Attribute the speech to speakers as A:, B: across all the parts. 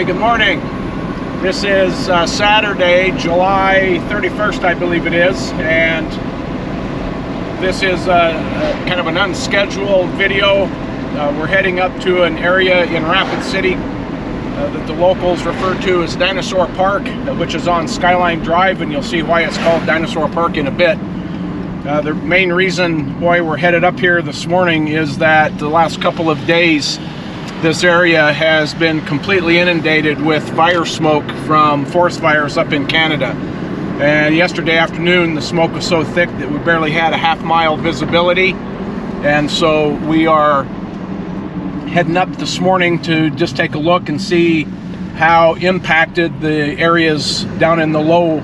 A: Okay, good morning. This is Saturday, July 31st, I believe it is, and this is kind of an unscheduled video. We're heading up to an area in Rapid City that the locals refer to as Dinosaur Park, which is on Skyline Drive, and you'll see why it's called Dinosaur Park in a bit. The main reason why we're headed up here this morning is that the last couple of days this area has been completely inundated with fire smoke from forest fires up in Canada. And yesterday afternoon the smoke was so thick that we barely had a half-mile visibility, and so we are heading up this morning to just take a look and see how impacted the areas down in the low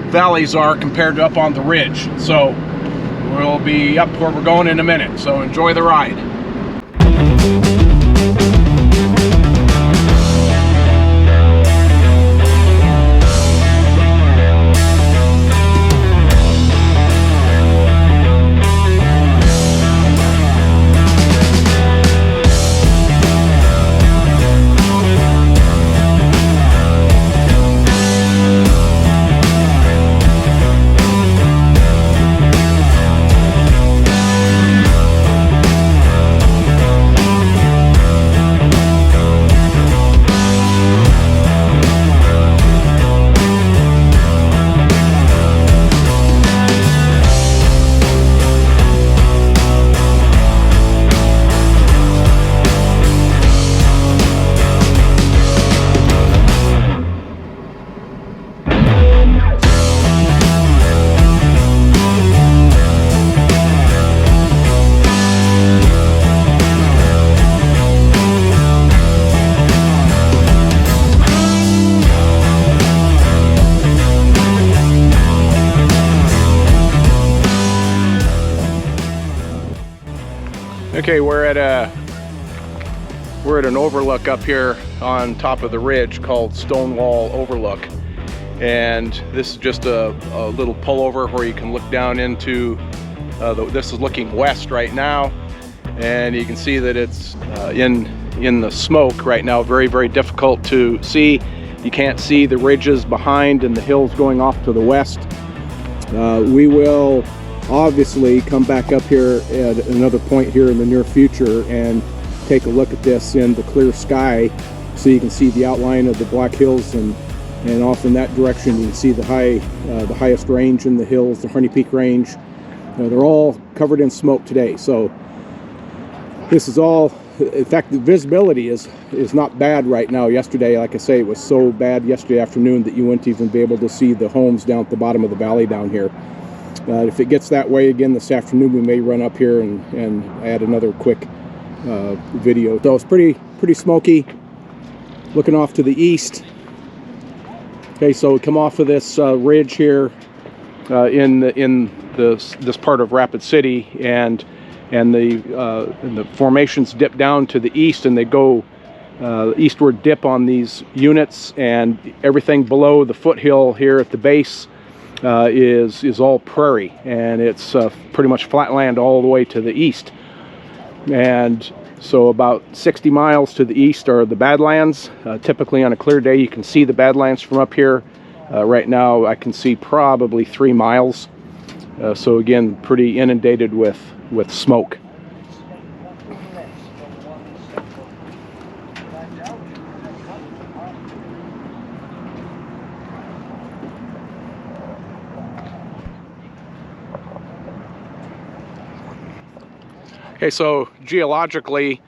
A: valleys are compared to up on the ridge. So we'll be up where we're going in a minute, so enjoy the ride. Okay, we're at an overlook up here on top of the ridge called Stonewall Overlook, and this is just a little pullover where you can look down into this is looking west right now, and you can see that it's in the smoke right now. Very difficult to see. You can't see the ridges behind and the hills going off to the west. We will obviously come back up here at another point here in the near future and take a look at this in the clear sky, so you can see the outline of the Black Hills, and off in that direction you can see the highest range in the hills, the Harney Peak Range. They're all covered in smoke today, so this is all, in fact, the visibility is not bad right now. Yesterday, like I say, it was so bad yesterday afternoon that you wouldn't even be able to see the homes down at the bottom of the valley down here. If it gets that way again this afternoon, we may run up here and add another quick video. So it's pretty smoky. Looking off to the east. Okay, so we come off of this ridge here in this part of Rapid City, and the formations dip down to the east, and they go eastward dip on these units, and everything below the foothill here at the base is all prairie, and it's pretty much flat land all the way to the east. And so about 60 miles to the east are the Badlands. Typically on a clear day you can see the Badlands from up here. Right now I can see probably 3 miles. So again, pretty inundated with smoke. Okay, so geologically,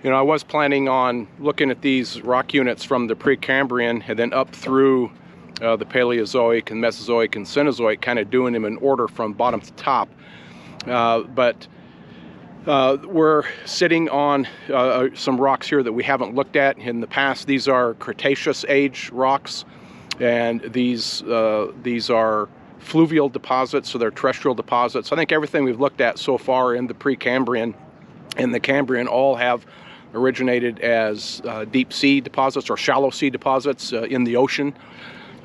A: I was planning on looking at these rock units from the Precambrian and then up through the Paleozoic and Mesozoic and Cenozoic, kind of doing them in order from bottom to top. But we're sitting on some rocks here that we haven't looked at in the past. These are Cretaceous Age rocks, and these are fluvial deposits, so they're terrestrial deposits. I think everything we've looked at so far in the Precambrian and the Cambrian all have originated as deep sea deposits or shallow sea deposits in the ocean.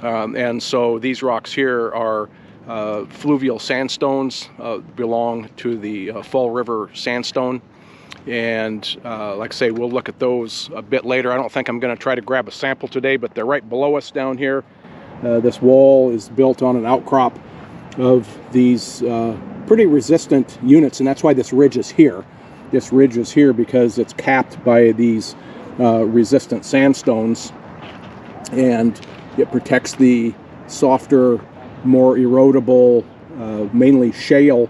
A: And so these rocks here are fluvial sandstones, belong to the Fall River sandstone. and like I say, we'll look at those a bit later. I don't think I'm going to try to grab a sample today, but they're right below us down here. This wall is built on an outcrop of these pretty resistant units, and that's why this ridge is here. This ridge is here because it's capped by these resistant sandstones, and it protects the softer, more erodible, mainly shale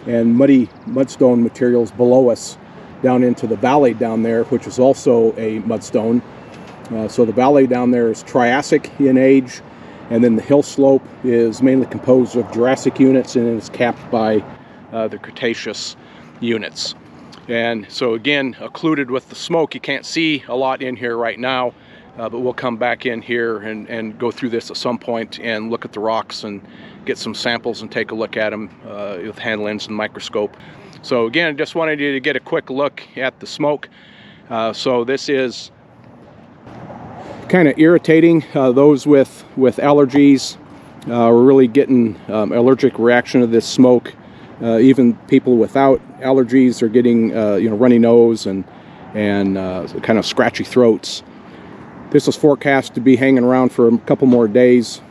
A: and muddy mudstone materials below us down into the valley down there, which is also a mudstone. So the valley down there is Triassic in age, and then the hill slope is mainly composed of Jurassic units, and it's capped by the Cretaceous units. And so again, occluded with the smoke, you can't see a lot in here right now, but we'll come back in here and go through this at some point and look at the rocks and get some samples and take a look at them with hand lens and microscope. So again, I just wanted you to get a quick look at the smoke. So this is kind of irritating those with allergies. We're really getting allergic reaction to this smoke. Even people without allergies are getting runny nose and kind of scratchy throats. This is forecast to be hanging around for a couple more days.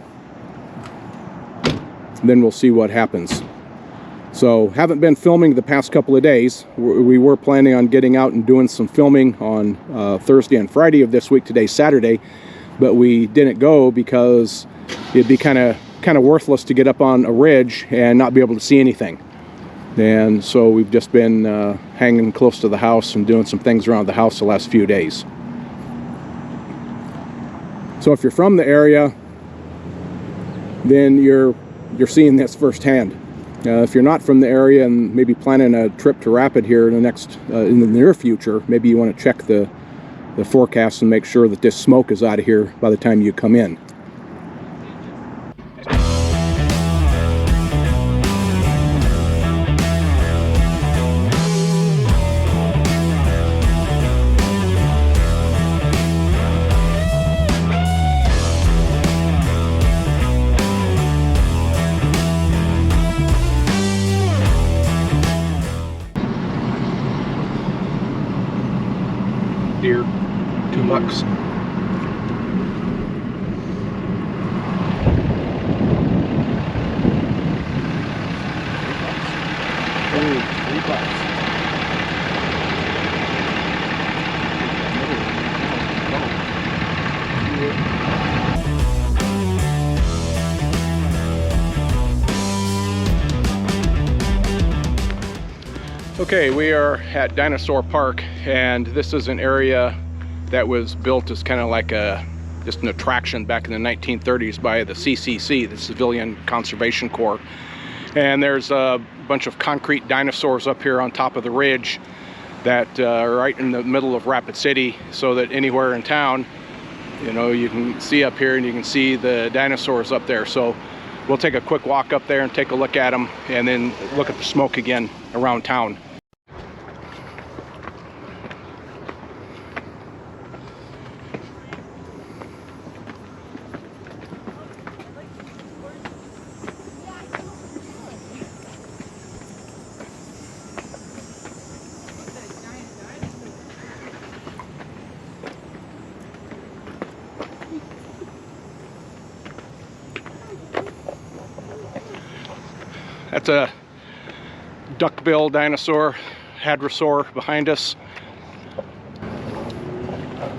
A: Then we'll see what happens. So haven't been filming the past couple of days. We were planning on getting out and doing some filming on Thursday and Friday of this week. Today's Saturday, but we didn't go because it'd be kind of worthless to get up on a ridge and not be able to see anything. And so we've just been hanging close to the house and doing some things around the house the last few days. So if you're from the area, then you're seeing this firsthand. If you're not from the area and maybe planning a trip to Rapid here in the near future, maybe you want to check the forecast and make sure that this smoke is out of here by the time you come in. Deer, $2. $3. Okay, we are at Dinosaur Park, and this is an area that was built as kind of like just an attraction back in the 1930s by the CCC, the Civilian Conservation Corps. And there's a bunch of concrete dinosaurs up here on top of the ridge that are right in the middle of Rapid City, so that anywhere in town, you can see up here and you can see the dinosaurs up there. So we'll take a quick walk up there and take a look at them, and then look at the smoke again around town. That's a duckbill dinosaur, hadrosaur behind us.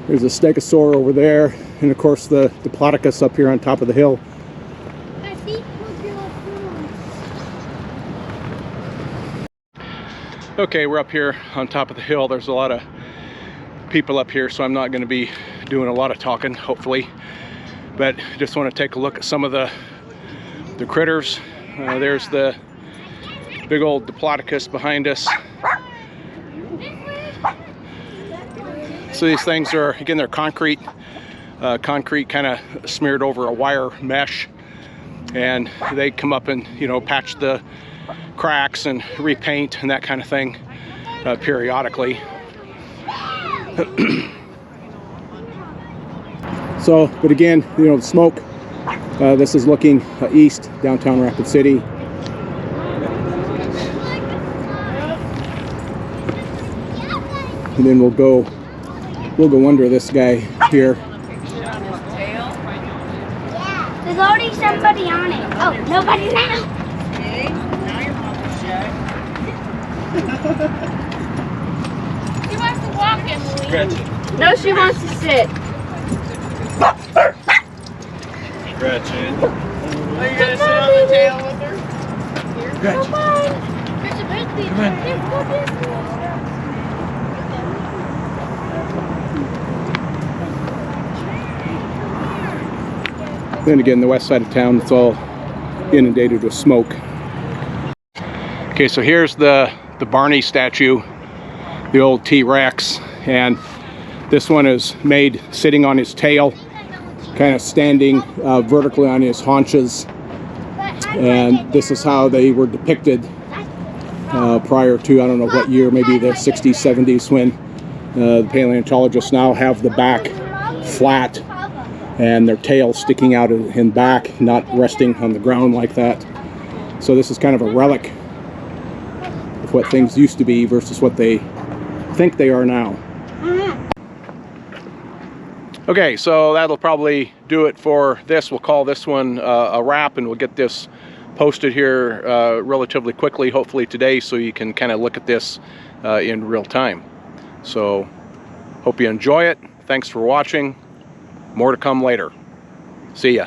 A: There's a stegosaur over there, and of course the Diplodocus up here on top of the hill. Okay, we're up here on top of the hill. There's a lot of people up here, so I'm not going to be doing a lot of talking, hopefully. But just want to take a look at some of the critters. There's the big old Diplodocus behind us. So these things are, again, they're concrete kind of smeared over a wire mesh, and they come up and patch the cracks and repaint and that kind of thing periodically. So, but again, the smoke. This is looking east, downtown Rapid City. and then we'll go under this guy here.
B: There's already somebody on it. Oh, nobody now.
C: Okay, now your mom will check.
B: She wants to walk, Emily.
D: Gretchen.
B: No, she wants to sit.
D: Gretchen.
C: Are you gonna sit on the tail with her?
D: Gretchen.
B: Come on.
A: Then again, the west side of town, it's all inundated with smoke. Okay, so here's the Barney statue, the old T-Rex, and this one is made sitting on his tail, kind of standing vertically on his haunches, and this is how they were depicted prior to, I don't know what year, maybe the 60s, 70s, when the paleontologists now have the back flat and their tail sticking out in back, not resting on the ground like that. So this is kind of a relic of what things used to be versus what they think they are now. Okay, so that'll probably do it for this. We'll call this one a wrap, and we'll get this posted here relatively quickly, hopefully today, so you can kind of look at this in real time. So hope you enjoy it. Thanks for watching. More to come later. See ya.